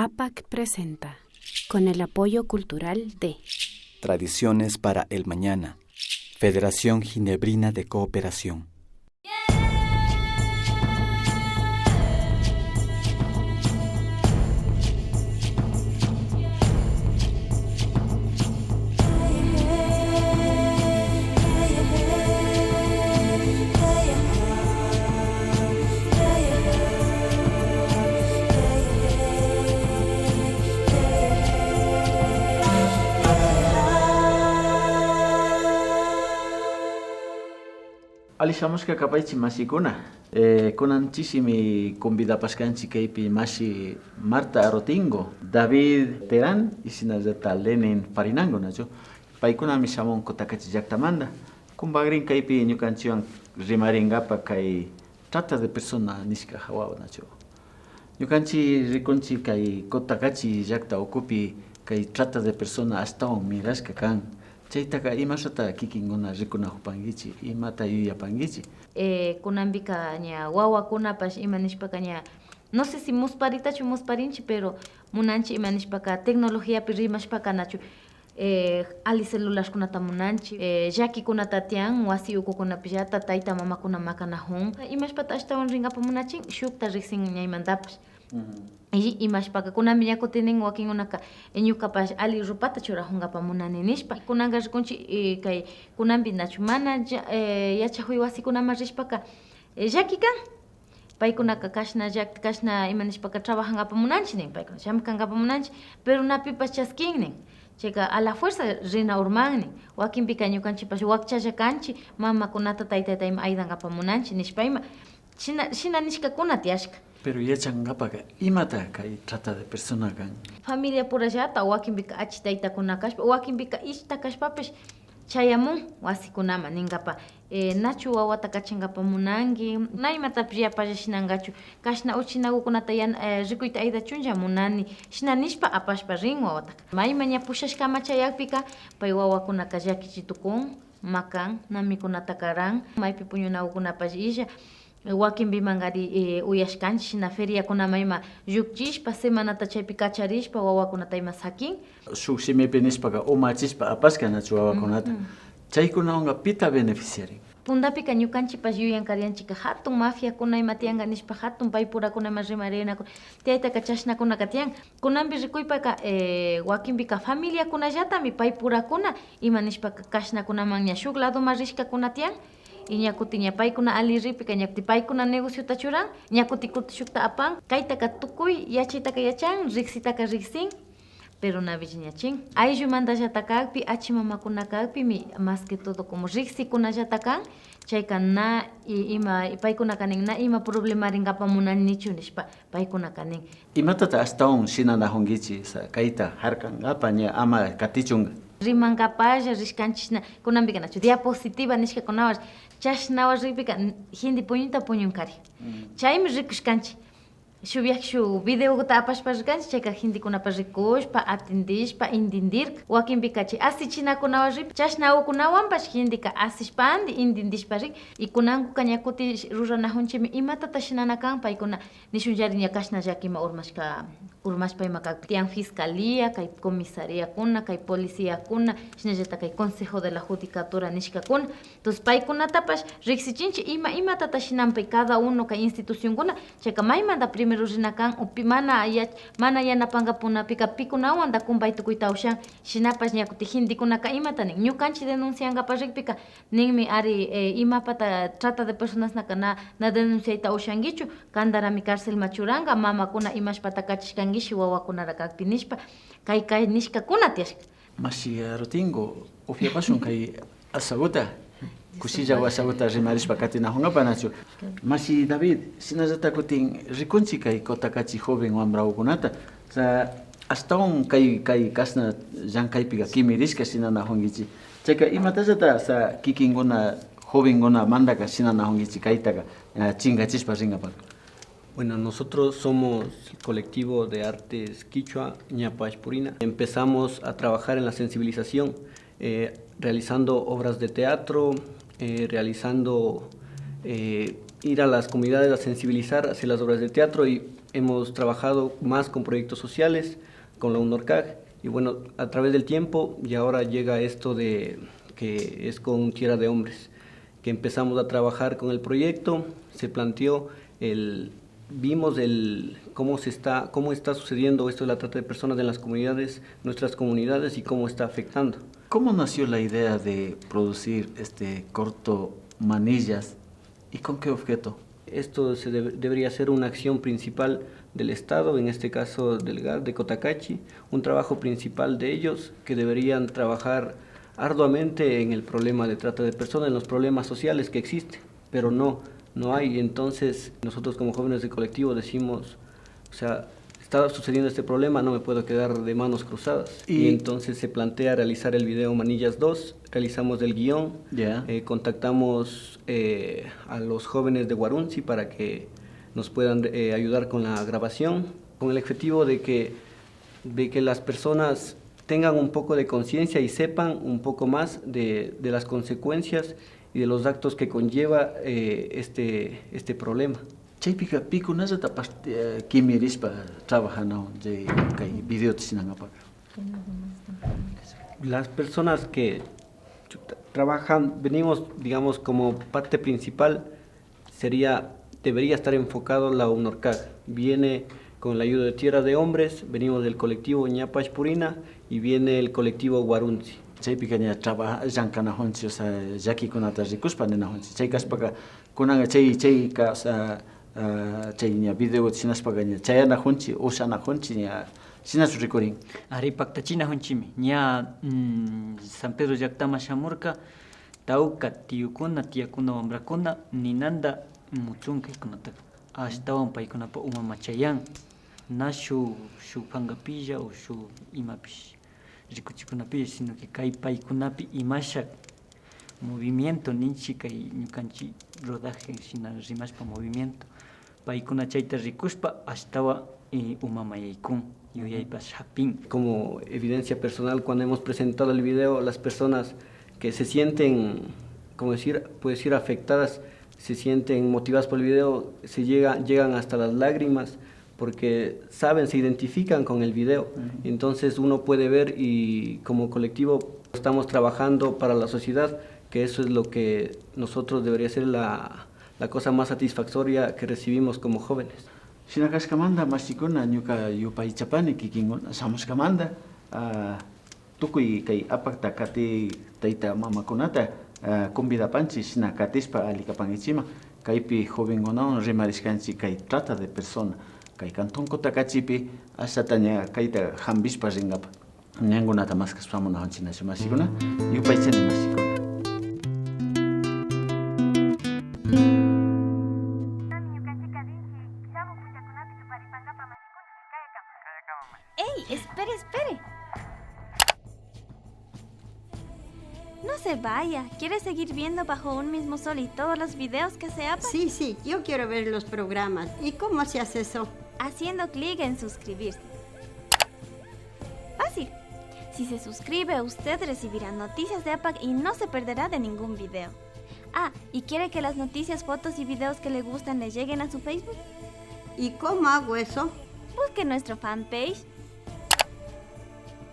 APAC presenta, con el apoyo cultural de Tradiciones para el Mañana, Federación Ginebrina de Cooperación. Alishamushka kapaychi masikuna. Kunanchishimi convidapashkanchi kaypi mashi Marta Arotingo, David Terán y sinallata Lenin Farinango nacho. Paykunami shamun kutakachi llaktamanta. Kumbagrin kaypi ñukanchiwan rimaringapa kay trata de persona nishka hawawa nacho. Ñukanchi rikunchi kay kutakachi llakta ukupi kay trata de persona astawan mirashka kan. Chaytaka imashata kikinguna rikunahupankichi, imata yuyapankichi. Kunanpika ña wawakunapash imanishpaka ña no sé si musparitachu musparinchi pero munanchi imanishpaka tecnologiapi rimashpaka nachu ali celularkunata munanchi llakikunata tiyan wasi ukukunapillata tayta mamakuna makanahun imashpata ashtawan rinkapa munachin shukta riqsin ñaymantapash. Y imashpaka kunanpi ña kutinin wakinkunaka ñukapash ali rupata churajunkapak munani nishpa kunanka rikunchik kay kunanpi nachu mana yachakjuy wasikunaman rishpaka llakikan paykunaka kashna llakta kashna imanishpaka trabajankapak munanchik nin paykuna llamkankapak munanchik pero napipash chaskin nin chayka a la fuerza rina urmannin wakinpika ñukanchikpash wakchalla kanchik mamakunata taytayta ima ayudankapak munanchik nishpa ima shina nishkakuna tiyashka. Pero yachankapaqa imata kay trata de persona kan. Familia purallata wakinpika achitaytakuna kashpa wakinpika ishta kashpapish chayamun wasikunaman ninkapa nachu wawata kachinkapa munanki naimatapish yapalla shinankachu kashna uchinakukunata rikuyta aydachunlla munani shina nishpa apashpa rin wawataka mayma ña pushashkama chayakpika pay wawakunaka llakichitukun makan namikunata karan maypi puñunakukunapash illa wakinpimankari uyashkanchik shina feriakunama ima llukchishpa semanata chaypi kacharishpa wawakunata ima sakin shuk simipi nishpaka umachispa apashka nachu wawakunata chaykunawanqa pita beneficiarin. Puntapika ñukanchikpash yuyankarianchik hatun mafiakuna ima tiyanka nishpa hatun paypurakuna ima rimarinakuna tiyaytaka chashnakunaka tiyan kunanpi rikuypaka wakinpika familiakunallatami paypurakuna ima nishpaka kashnakunaman ña shuk ladoma rishkakuna tiyan y ñakuti ña paykuna ali ripika ñakuti paykuna negociota churan ñakuti kuti shukta apan kaytaka tukuy yachaytaka yachan riksitaka riksin pero napish ñachin ayllumantallata kakpi achimamakuna kakpimi más que todo como riksikunallata kan chayka na ima paykuna kanin na ima problema rinkapa munanichu nishpa paykuna kanin Imatata astawan shinanahunkichi kayta harkankapa ña ama katichunka rimankapalla rishkanchik kunanpika nachu diapositiva nishkakunawash chashnawash rikpika hindi puñuta puñunkari chaymi rikushkanchik shuk videota apashpa rikanchik chayka hindikunapas rikushpa atendishpa intindirka wakinpika chay asichinakunawan rip chashnawkunawanpash hindika asishpandi intindishpa rik y kunankuka ñakuti ruranajunchimi imatata shinana kan paykuna nishunllari ña kashna llakima urmashpa ima kakpi tiyan fiscalía kay comisariakuna kay policíakuna shinallata kay consejo de la judicatura nishkakuna entonces paykunatapash riksichinchik imatata shinanpay cada uno kay institucionkuna chayka maymanta primero rina kan upi mana yanapanka punapika pikunawan da kumpay tukuyta ushan shinapash ñakuti hindikunaka imata nin ñukanchik denunciankapak rikpika ninmi ari imapata trata de personasnaka na denunciayta ushankichu kandarami carcelma churanka mamakuna imashpata kachishkankishi wawakunara kakpi nishpa kay nishkakuna tiyashka. Mashi Arotingo upiapashun kay asaguta kushilla wasaguta rimarishpa katinahunkapak nachu. Mashi David sinallata kutin rikunchik kay kotakachi joven wambrakunata astawan kay kashna llankaypika kimirishka shinanahunkichik chayka imatallata kikinkuna jovenkuna mantaka shinanahunkichik kaytaka chinkachishpa rinkapak. Bueno, nosotros somos el colectivo de artes quichua Ñapash Purina. Empezamos a trabajar en la sensibilización, realizando obras de teatro, realizando ir a las comunidades a sensibilizar hacia las obras de teatro y hemos trabajado más con proyectos sociales, con la UNORCAG, y bueno, a través del tiempo, y ahora llega esto de que es con Tierra de Hombres, que empezamos a trabajar con el proyecto, se planteó vimos cómo está sucediendo esto de la trata de personas en las comunidades, nuestras comunidades, y cómo está afectando. ¿Cómo nació la idea de producir este corto Manillas y con qué objeto? Esto debería ser una acción principal del Estado, en este caso del GAD de Cotacachi, un trabajo principal de ellos que deberían trabajar arduamente en el problema de trata de personas, en los problemas sociales que existen, pero no hay. Entonces nosotros como jóvenes de colectivo decimos, o sea, está sucediendo este problema, no me puedo quedar de manos cruzadas. Y entonces se plantea realizar el video Manillas 2, realizamos el guión, contactamos a los jóvenes de Guarunzi para que nos puedan ayudar con la grabación, con el objetivo de que las personas tengan un poco de conciencia y sepan un poco más de las consecuencias y de los actos que conlleva este problema. Chaypika pikunazata kimirispa trabajando de video tsinangapa. Las personas que trabajan, venimos, digamos, como parte principal, debería estar enfocado la UNORCAG. Viene con la ayuda de Tierra de Hombres, venimos del colectivo Ñapash Purina y viene el colectivo Guarunzi. Chaypika ña trabaja llankana honchi, o sea, yaki kunata rikuspa nena honchi. Chaykaspaka kunanga chayka, o sea, chay ña video tsinaspaga ña chayana honchi, ushana honchi ña sinachu rikurin. Ari paktachina honchimi, ña San Pedro llaktama shamurka, tawka tiyukuna, tiyakuna, wambrakuna, ninanda muchunkaykkunata ashtawan paykunapa umamachayan, na shuk pankapilla o shuk imapish rikuchikunapish, sino que kay paykunapi imashak movimiento ninchi kay ñukanchik rodaje shina rimashpa movimiento, paykuna chayta rikushpa ashtawa umamayaykun yuyaypas hapin. Como evidencia personal, cuando hemos presentado el video, las personas que se sienten, puede decir afectadas, se sienten motivadas por el video, llegan hasta las lágrimas, porque saben, se identifican con el video. Entonces uno puede ver, y como colectivo estamos trabajando para la sociedad, que eso es lo que nosotros debería ser la cosa más satisfactoria que recibimos como jóvenes. Shinakashkamanda masikuna ñuka yupaychapani kikinkuna samushkamanda tukuy kay apakta kati tayta mamakunata convidapanchik shina katispa alikapankichima kaypi jovenkunawan rimarishkanchik kay trata de persona kay Cantón Cotacachipi ashata ña kayta hambishpa rinkapa ñankunata maskashpamunahunchik nachu masikuna yupaychani masikuna. ¡Ey! Espere. No se vaya. ¿Quiere seguir viendo Bajo un mismo sol y todos los videos que se APAC? Sí, yo quiero ver los programas. ¿Y cómo se hace eso? Haciendo clic en suscribirse. Fácil. Si se suscribe, usted recibirá noticias de APAC y no se perderá de ningún video. ¿Y quiere que las noticias, fotos y videos que le gustan le lleguen a su Facebook? ¿Y cómo hago eso? Busque nuestro fanpage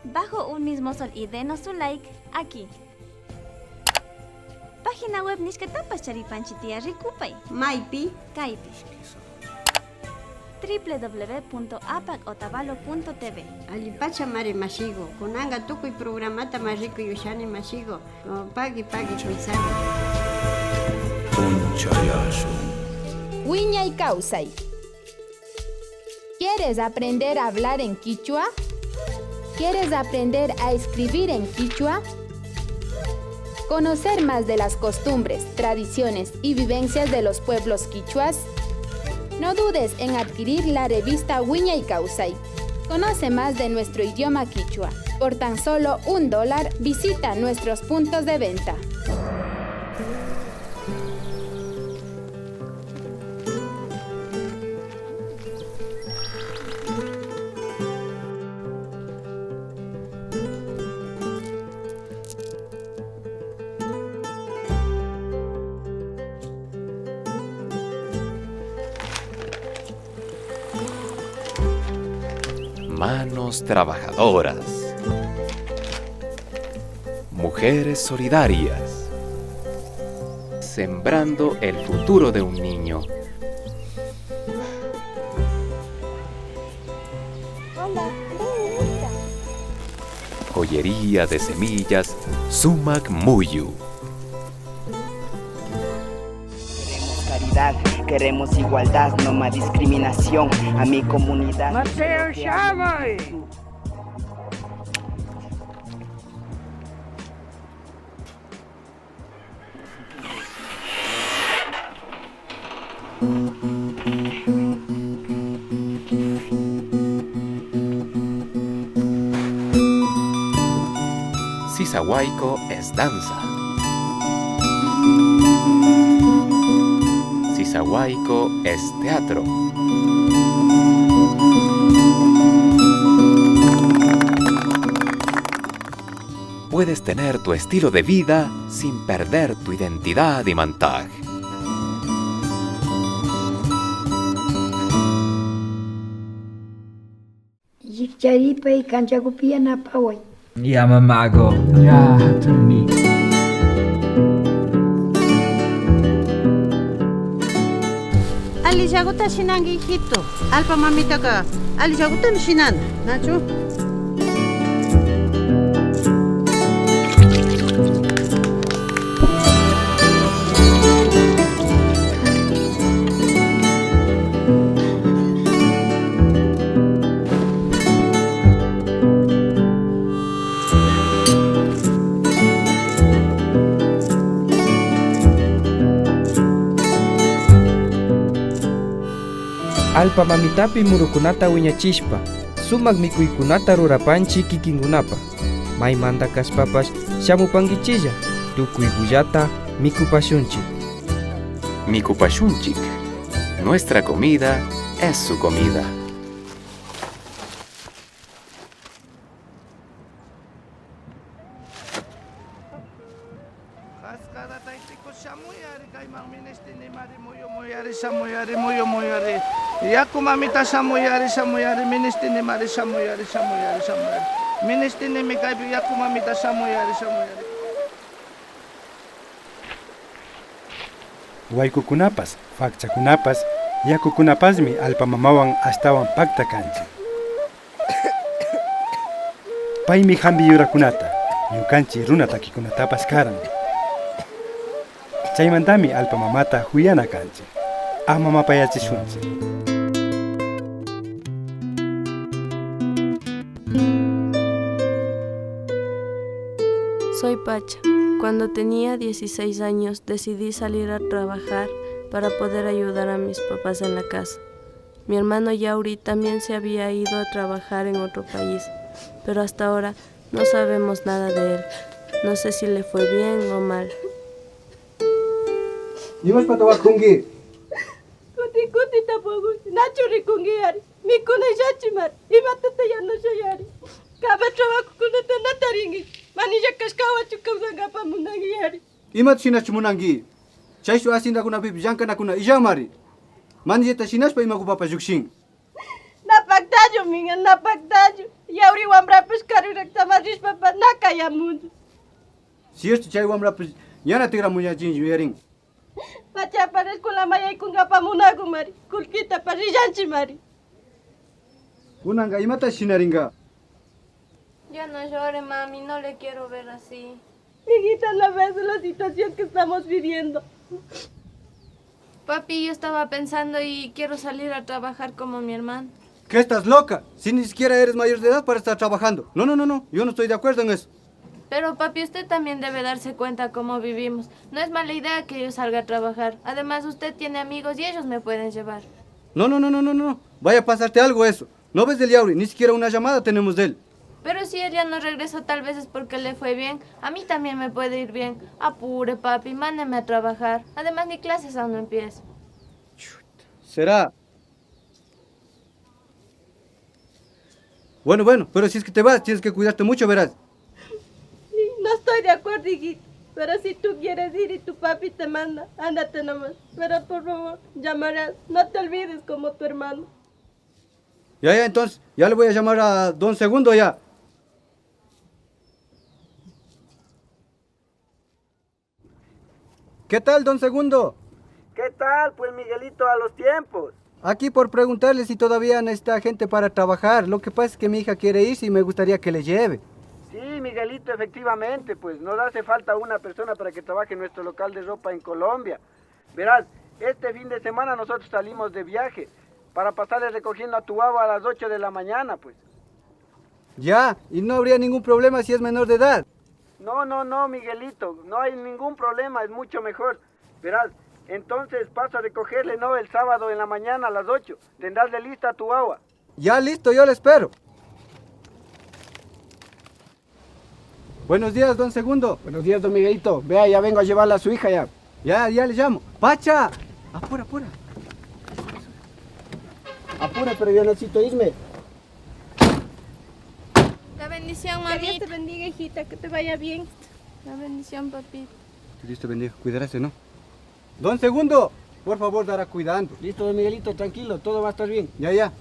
Bajo un mismo sol y denos su like aquí. Página web Nishkatapas Charipanchitia Rikupay. Maipi. Kaipish. www.apacotavalo.tv. Alipacha mare mashigo. Kunanga tukuy programata marrico yushani mashigo. Pagi chuizani. Wiñay Kausay. ¿Quieres aprender a hablar en quichua? ¿Quieres aprender a escribir en quichua? ¿Conocer más de las costumbres, tradiciones y vivencias de los pueblos quichuas? No dudes en adquirir la revista Wiñay Kausay. Conoce más de nuestro idioma quichua. Por tan solo $1, visita nuestros puntos de venta. Manos trabajadoras. Mujeres solidarias. Sembrando el futuro de un niño. Hola, Joyería de semillas Sumac Muyu. Queremos caridad, queremos igualdad, no más discriminación a mi comunidad. Mateo Shamay. Sisahuayco es danza. Sisahuayco es teatro. Puedes tener tu estilo de vida sin perder tu identidad y mantag. Yikcharipa y canchakupia napaway. Ya mamago. Ya hatuni. Ali jaguta shinangi hijito. Alpa mamita ka. Ali jaguta ni shinan. Nacho. Alpa mamitapi murukunata wiñachishpa, sumak mikuykunata rurapanchi kikinkunapa. Maymanta kaspapash shamupankichilla, tukuy bullata mikupashunchik. Mikupashunchik. Nuestra comida es su comida. Yaku mamita samuyari ministine mari samuyari. Ministine mi kaipi yaku mamita samuyari. Waykukunapas, fakchakunapas, yakukunapasmi alpamamawan astawan pakta kanchi. Paymi hambi yurakunata, yukanchi runa takikunatapas karan. Chaymantami alpamamata huyana kanchi. Amamapayachishunchi. Soy Pacha. Cuando tenía 16 años decidí salir a trabajar para poder ayudar a mis papás en la casa. Mi hermano Yauri también se había ido a trabajar en otro país, pero hasta ahora no sabemos nada de él. No sé si le fue bien o mal. Dimas patawakungi. Kuti tapogu. Nachuri kungiari. Mikuna yachimar. Imatata yanoshayari. Kaba trabajo kunata nataringi. Manilla kaskawa chukawanga pamunangiari. Imat shinash munangi. Chaishu asinda kuna pip janka nakuna ijamari. Manilla shinash pa imakupapa yukshin. Napaktayo minga napaktayo. Yauri wambra pescaru rectamarish papa nakayamundo. Si esto chay wambra pues yana tigra muñachin yuerin. Pacha pares con la maya y con gapamunago mari. Kulkita parillanchi mari. Unanga imata shinaringa. Ya no llore, mami, no le quiero ver así. Hijita, no ves la situación que estamos viviendo. Papi, yo estaba pensando y quiero salir a trabajar como mi hermano. ¿Qué estás loca? Si ni siquiera eres mayor de edad para estar trabajando. No, yo no estoy de acuerdo en eso. Pero papi, usted también debe darse cuenta cómo vivimos. No es mala idea que yo salga a trabajar. Además, usted tiene amigos y ellos me pueden llevar. No. Vaya a pasarte algo eso. ¿No ves del Yauri? Ni siquiera una llamada tenemos de él. Pero si él ya no regresó, tal vez es porque le fue bien. A mí también me puede ir bien. Apure, papi, mándeme a trabajar. Además, ni clases aún no empiezo. ¿Será? Bueno, pero si es que te vas, tienes que cuidarte mucho, verás. No estoy de acuerdo, hijito. Pero si tú quieres ir y tu papi te manda, ándate nomás. Pero por favor, llamarás. No te olvides como tu hermano. Ya, entonces, ya le voy a llamar a don Segundo ya. ¿Qué tal, don Segundo? ¿Qué tal, pues, Miguelito, a los tiempos? Aquí por preguntarle si todavía necesita gente para trabajar. Lo que pasa es que mi hija quiere irse y me gustaría que le lleve. Sí, Miguelito, efectivamente, pues nos hace falta una persona para que trabaje en nuestro local de ropa en Colombia. Verás, este fin de semana nosotros salimos de viaje para pasarle recogiendo a tu guagua a las 8 de la mañana, pues. Ya, y no habría ningún problema si es menor de edad. No, Miguelito, no hay ningún problema, es mucho mejor. Verás, entonces paso a recogerle, ¿no? El sábado en la mañana a las 8. Tendrásle lista a tu guagua. Ya listo, yo le espero. Buenos días, don Segundo. Buenos días, don Miguelito. Vea, ya vengo a llevarla a su hija ya. Ya le llamo. ¡Pacha! Apura. Apura, pero yo necesito irme. La bendición, mami. Que Dios te bendiga, hijita, que te vaya bien. La bendición, papi. Que Dios te bendiga. Cuidarse, ¿no? Don Segundo, por favor, dará cuidando. Listo, don Miguelito, tranquilo, todo va a estar bien. Ya.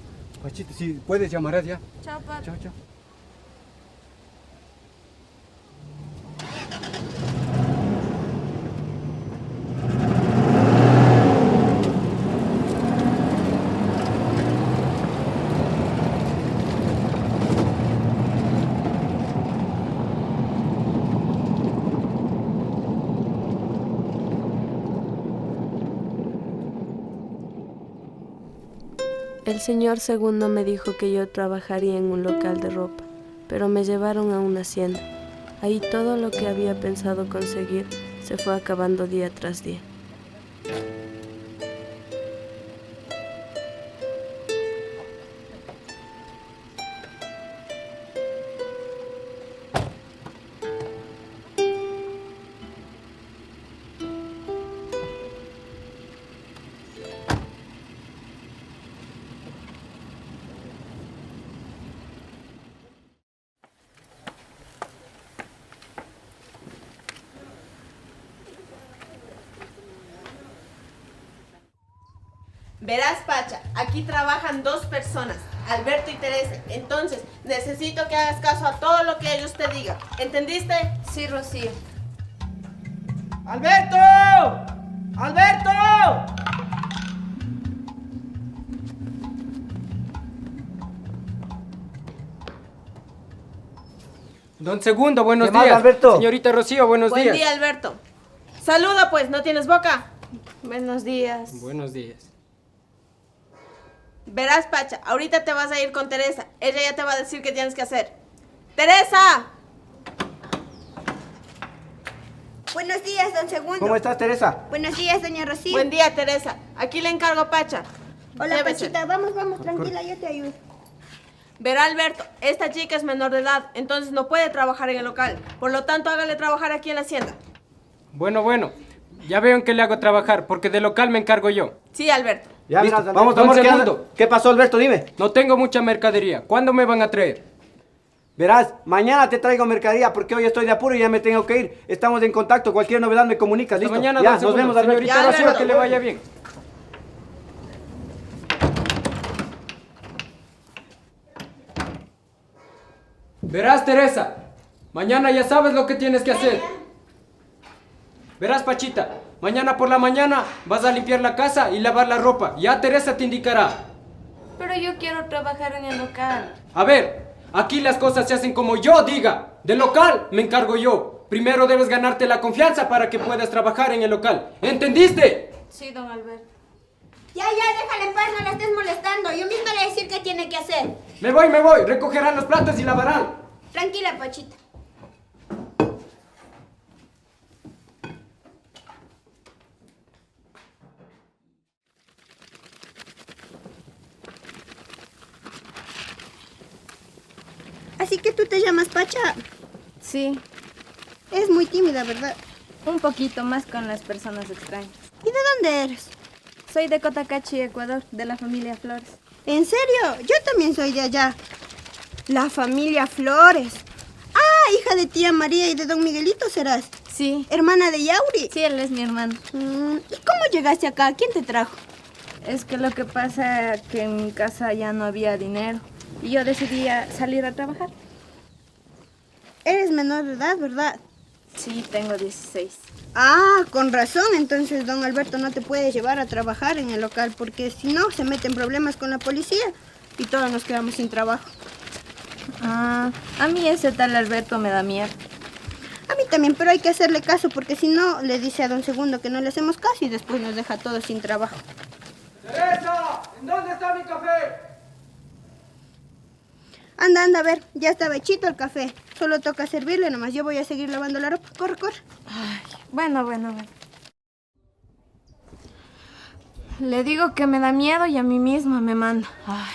Pachita, si puedes, llamarás ya. Chao, papi. Chao. El señor Segundo me dijo que yo trabajaría en un local de ropa, pero me llevaron a una hacienda. Ahí todo lo que había pensado conseguir se fue acabando día tras día. Verás, Pacha, aquí trabajan dos personas, Alberto y Teresa. Entonces, necesito que hagas caso a todo lo que ellos te digan. ¿Entendiste? Sí, Rocío. ¡Alberto! ¡Alberto! Don Segundo, buenos ¿Qué más, días. Alberto? Señorita Rocío, buenos días. Buen día, Alberto. Saluda, pues, ¿no tienes boca? Buenos días. Buenos días. Verás, Pacha, ahorita te vas a ir con Teresa. Ella ya te va a decir qué tienes que hacer. ¡Teresa! Buenos días, don Segundo. ¿Cómo estás, Teresa? Buenos días, doña Rocío. Buen día, Teresa. Aquí le encargo a Pacha. Hola, Llévese. Pachita, vamos, tranquila, yo te ayudo. Verá, Alberto, esta chica es menor de edad, entonces no puede trabajar en el local. Por lo tanto, hágale trabajar aquí en la hacienda. Bueno. Ya veo en qué le hago trabajar, porque del local me encargo yo. Sí, Alberto. Ya, Listo. verás, Vamos, Alberto. don Segundo. ¿Qué pasó, Alberto? Dime. No tengo mucha mercadería. ¿Cuándo me van a traer? Verás, mañana te traigo mercadería porque hoy estoy de apuro y ya me tengo que ir. Estamos en contacto. Cualquier novedad me comunicas. Hasta ¿Listo? mañana, ya, don nos Segundo. vemos, Alberto. Señorita Ya, Rocío, Alberto. que le vaya bien. Verás, Teresa, mañana ya sabes lo que tienes que hacer. Verás, Pachita, mañana por la mañana vas a limpiar la casa y lavar la ropa. Ya Teresa te indicará. Pero yo quiero trabajar en el local. A ver, aquí las cosas se hacen como yo diga. Del local me encargo yo. Primero debes ganarte la confianza para que puedas trabajar en el local. ¿Entendiste? Sí, don Alberto. Ya, déjala en paz, no la estés molestando. Yo misma le voy a decir qué tiene que hacer. Me voy. Recogerán los platos y lavarán. Tranquila, Pachita. Así que tú te llamas Pacha. Sí, Es muy tímida, ¿verdad? un poquito más con las personas extrañas. ¿Y de dónde eres? Soy de Cotacachi, Ecuador, de la familia Flores. ¿En serio? Yo también soy de allá. La familia Flores. Ah, hija de tía María y de don Miguelito serás. Sí. ¿Hermana de Yauri? Sí, él es mi hermano. ¿Y cómo llegaste acá? ¿Quién te trajo? Es que lo que pasa es que en mi casa ya no había dinero y yo decidí salir a trabajar. Eres menor de edad, ¿verdad? Sí, tengo 16. Ah, con razón. Entonces don Alberto no te puede llevar a trabajar en el local porque si no se meten problemas con la policía y todos nos quedamos sin trabajo. Ah, a mí ese tal Alberto me da miedo. A mí también, pero hay que hacerle caso porque si no le dice a don Segundo que no le hacemos caso y después nos deja todos sin trabajo. ¡Teresa! ¿En dónde está mi café? Anda, a ver, ya está hechito el café. Solo toca servirle nomás. Yo voy a seguir lavando la ropa. Corre, corre. Ay, bueno. Le digo que me da miedo y a mí misma me manda. Ay.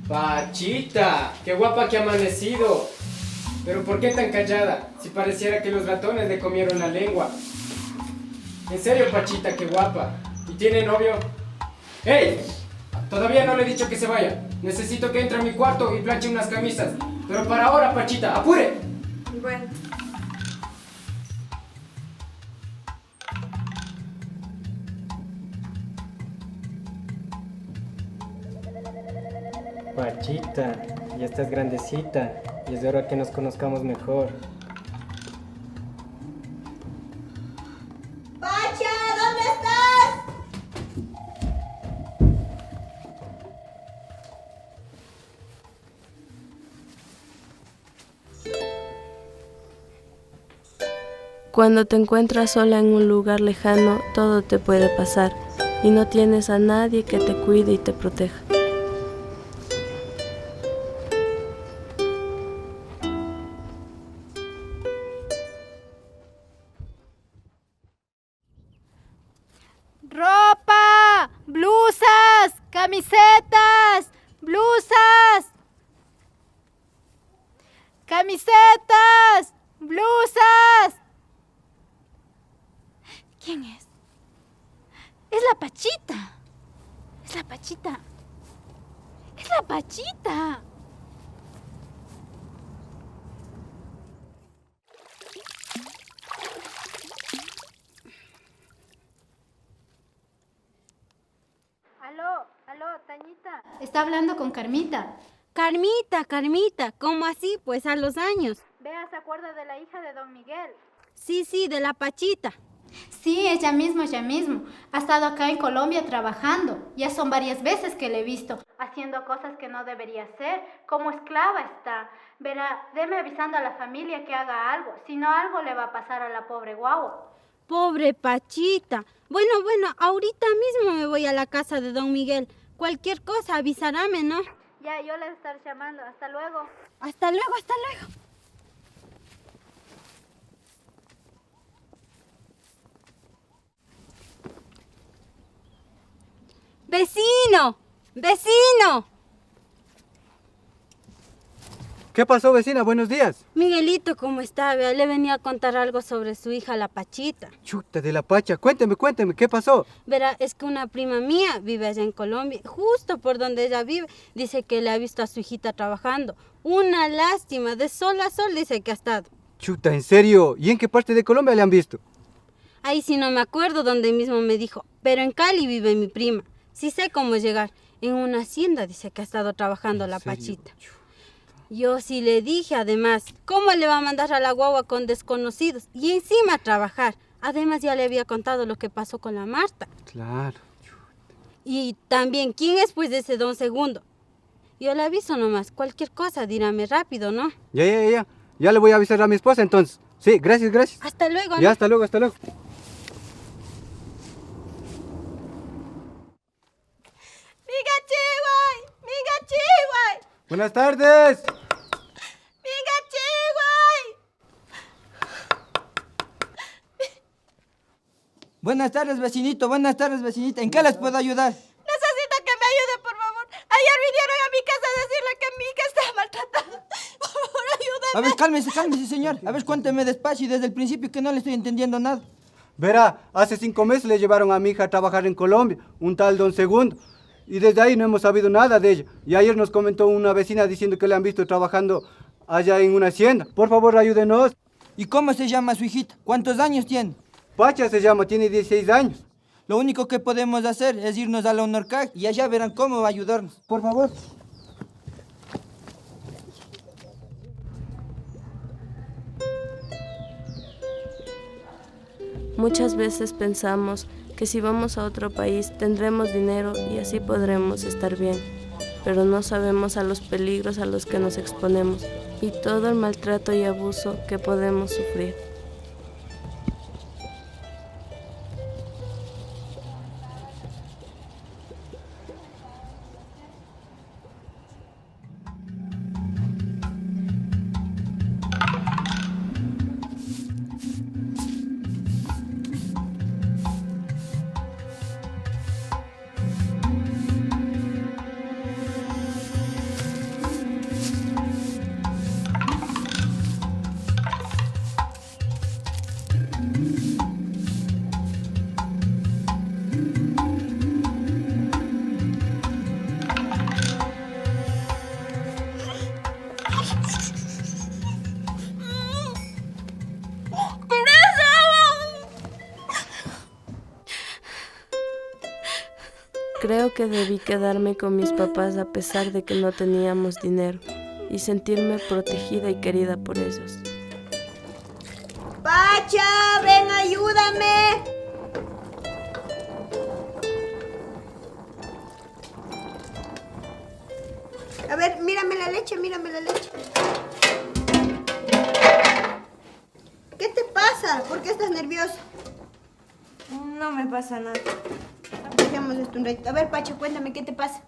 Pachita, qué guapa que ha amanecido. Pero ¿por qué tan callada? Si pareciera que los ratones le comieron la lengua. En serio, Pachita, qué guapa. ¿Y tiene novio? ¡Ey! Todavía no le he dicho que se vaya. Necesito que entre a mi cuarto y planche unas camisas. Pero para ahora, Pachita, ¡apure! Bueno. Pachita, ya estás grandecita y es de hora que nos conozcamos mejor. ¡Pacha! ¿Dónde estás? Cuando te encuentras sola en un lugar lejano, todo te puede pasar y no tienes a nadie que te cuide y te proteja. Ropa, blusas, camisetas, blusas, camisetas, blusas. ¿Quién es? Es la Pachita. Es la Pachita. Es la Pachita. Aló, Tañita. Está hablando con Carmita. Carmita, ¿cómo así? Pues a los años. Vea, ¿se acuerda de la hija de don Miguel? Sí, de la Pachita. Sí, ella mismo. Ha estado acá en Colombia trabajando. Ya son varias veces que le he visto haciendo cosas que no debería hacer. Como esclava está. Verá, deme avisando a la familia que haga algo. Si no, algo le va a pasar a la pobre guagua. Pobre Pachita. Bueno, ahorita mismo me voy a la casa de don Miguel. Cualquier cosa, avisarame, ¿no? Ya, yo le estaré llamando. Hasta luego. Hasta luego. ¡Vecino! ¿Qué pasó, vecina? Buenos días. Miguelito, ¿cómo está? Vea, le venía a contar algo sobre su hija, la Pachita. Chuta de la Pacha. Cuénteme, ¿qué pasó? Verá, es que una prima mía vive allá en Colombia, justo por donde ella vive. Dice que le ha visto a su hijita trabajando. Una lástima, de sol a sol dice que ha estado. Chuta, ¿en serio? ¿Y en qué parte de Colombia le han visto? Ahí sí no me acuerdo dónde mismo me dijo, pero en Cali vive mi prima. Sí sé cómo llegar. En una hacienda dice que ha estado trabajando la Pachita. Yo sí le dije, además, ¿cómo le va a mandar a la guagua con desconocidos? Y encima a trabajar. Además, ya le había contado lo que pasó con la Marta. Claro. Y también, ¿quién es pues de ese don Segundo? Yo le aviso nomás, cualquier cosa, dígame rápido, ¿no? Ya. Ya le voy a avisar a mi esposa entonces. Sí, gracias. Hasta luego, ¿no? Ya, hasta luego. ¡Miga Chihuay! Buenas tardes. ¡Miga Chihuay! Buenas tardes, vecinita. ¿En qué les puedo ayudar? Necesito que me ayude, por favor. Ayer vinieron a mi casa a decirle que mi hija está maltratada. Por favor, ayúdenme. A ver, cálmese, señor. A ver, cuénteme despacio y desde el principio que no le estoy entendiendo nada. Verá, hace 5 meses le llevaron a mi hija a trabajar en Colombia, un tal don Segundo. y desde ahí no hemos sabido nada de ella. Y ayer nos comentó una vecina diciendo que le han visto trabajando allá en una hacienda. Por favor, ayúdenos. ¿Y cómo se llama su hijita? ¿Cuántos años tiene? Pacha se llama, tiene 16 años. Lo único que podemos hacer es irnos a la UNORCAC y allá verán cómo va a ayudarnos. Por favor. Muchas veces pensamos que si vamos a otro país tendremos dinero y así podremos estar bien, pero no sabemos a los peligros a los que nos exponemos y todo el maltrato y abuso que podemos sufrir. Creo que debí quedarme con mis papás a pesar de que no teníamos dinero y sentirme protegida y querida por ellos. ¡Pacha, ven, ayúdame! A ver, mírame la leche, mírame la leche. ¿Qué te pasa? ¿Por qué estás nerviosa? No me pasa nada. Dejemos esto un ratito. A ver, Pacha, cuéntame, ¿qué te pasa?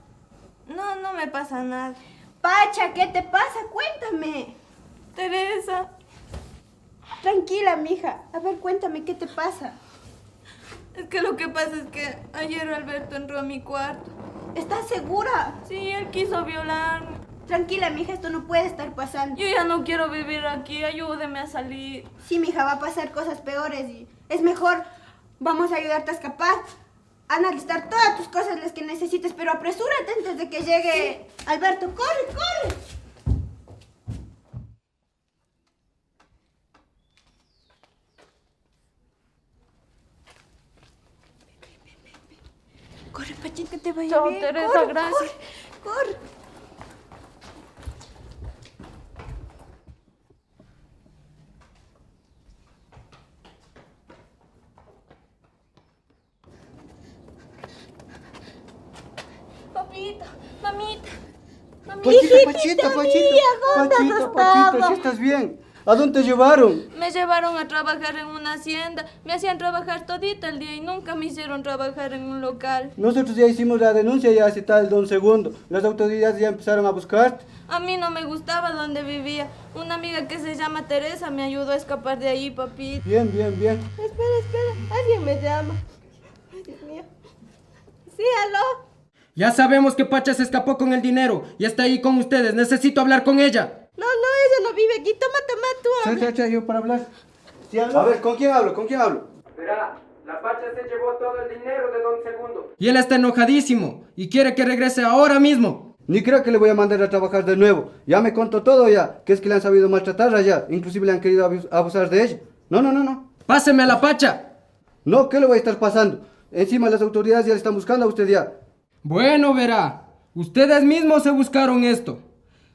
No me pasa nada. Pacha, ¿qué te pasa? Cuéntame. Teresa. Tranquila, mija. A ver, cuéntame, ¿qué te pasa? Es que lo que pasa es que ayer Alberto entró a mi cuarto. ¿Estás segura? Sí, él quiso violarme. Tranquila, mija, esto no puede estar pasando. Yo ya no quiero vivir aquí, ayúdeme a salir. Sí, mija, va a pasar cosas peores y es mejor. Vamos a ayudarte a escapar. A alistar todas tus cosas las que necesites, pero apresúrate antes de que llegue Alberto. ¡Corre, corre! Corre, Pachín, que te vaya Chao, bien. Teresa, Corre, gracias. Corre, corre. Papita, mamita. Pachita, ¿sí estás bien? ¿A dónde te llevaron? Me llevaron a trabajar en una hacienda. Me hacían trabajar todito el día y nunca me hicieron trabajar en un local. Nosotros ya hicimos la denuncia ya hace tal don segundo. Las autoridades ya empezaron a buscarte. A mí no me gustaba donde vivía. Una amiga que se llama Teresa me ayudó a escapar de ahí, papi. Bien. Espera. Alguien me llama. Ay, Dios mío. Sí, aló. Ya sabemos que Pacha se escapó con el dinero y está ahí con ustedes. Necesito hablar con ella. No, ella no vive aquí. Toma, tú habla. Cha, yo para hablar. Sí, a ver, ¿con quién hablo? Verá, la Pacha se llevó todo el dinero de don Segundo. Y él está enojadísimo y quiere que regrese ahora mismo. Ni creo que le voy a mandar a trabajar de nuevo. Ya me contó todo ya, que es que le han sabido maltratar allá. Inclusive le han querido abusar de ella. No. Páseme a la Pacha. No, ¿qué le voy a estar pasando? Encima las autoridades ya le están buscando a usted ya. Bueno, verá, ustedes mismos se buscaron esto.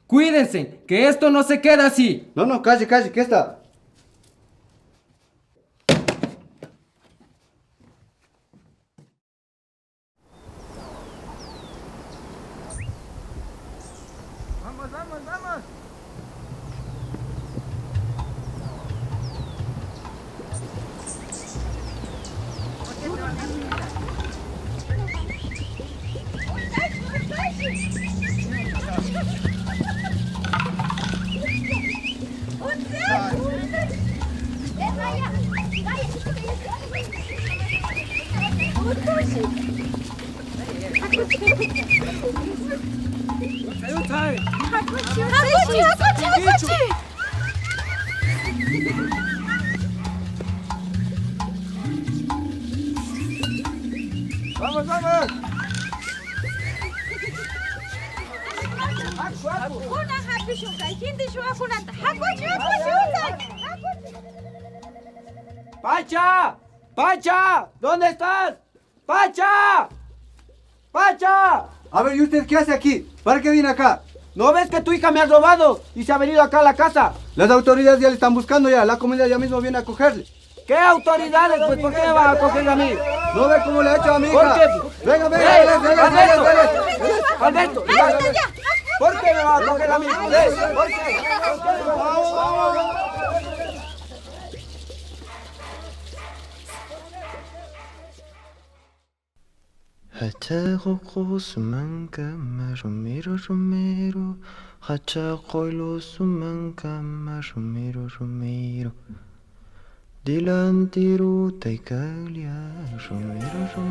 Cuídense, que esto no se queda así. No, calle, ¿qué está? Vamos. Vamos. Una happy shunkai, hindi shuakunata. Hakuchi. ¡Pacha! ¡Pacha! ¿Dónde estás? ¡Pacha! ¡Pacha! A ver, ¿y usted qué hace aquí? ¿Para qué viene acá? ¿No ves que tu hija me ha robado y se ha venido acá a la casa? Las autoridades ya le están buscando ya. La comunidad ya mismo viene a cogerle. ¿Qué autoridades? Pues ¿por qué me van a coger a mí? ¿No ve cómo le ha hecho a mi hija? ¿Por qué? Venga, ¡Ey! venga. ¡Alberto! ¿Por qué me van a coger a mí? ¿Por qué? Hachago sumanka Romero Hachagoilo sumanka Romero Dilantiru taikalia Romero